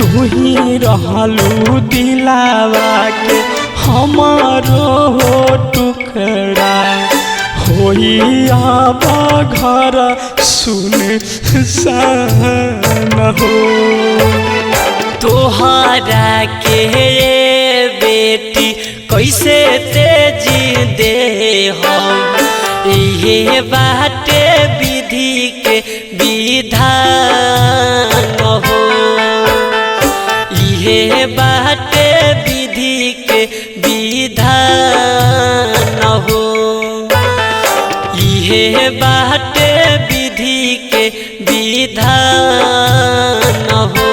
तू ही रहलू दिलावा के हमारो टुकड़ा होई अब घर सुनसान हो। तोहरा के बेटी कैसे तेजी दे हम ये बाटे विधि के विधान हो। ये बाटे विधि के विधान हो। ये बाटे विधि के विधान हो।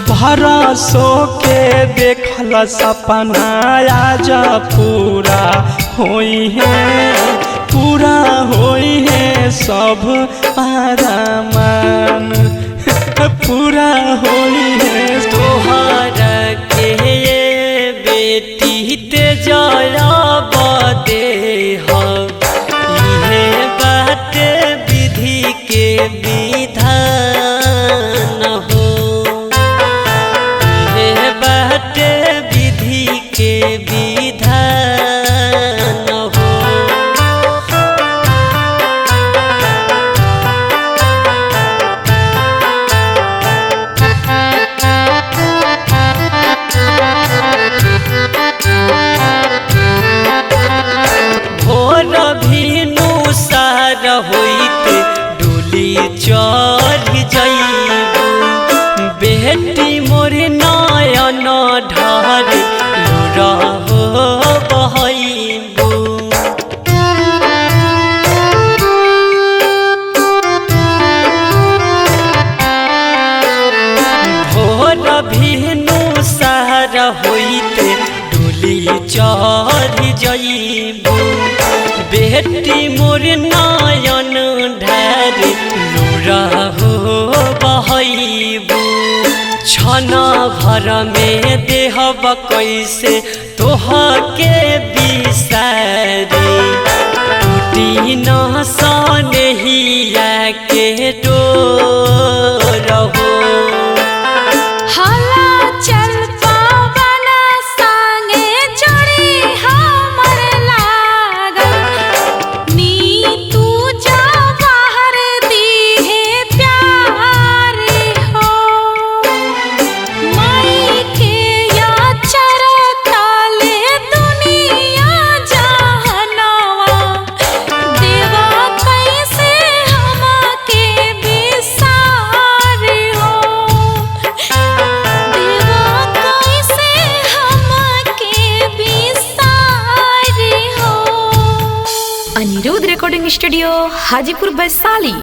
भरोसो के देखल सपना आज पूरा होई है, पूरा होई है सब आरामान पूरा होई है। तोहरा के बेटी ते जयब दे हम ये बाटे विधि के विधान हो। विधि के विधान हो। भोर भिनु सार होइत डोली चढ़ जाइबू बेटी मोर नयन ढार लुरा हो बहइबू। भोर भिनु सार होइते डोली चढ़ जाइबू बेटी मोर नयन ढार लुरा हो बहइबू। क्षण भर में देहब कैसे तोहके बिसारी टूटी न सनहिया के डोर हो। Anirudh recording studio Hajipur Vaishali.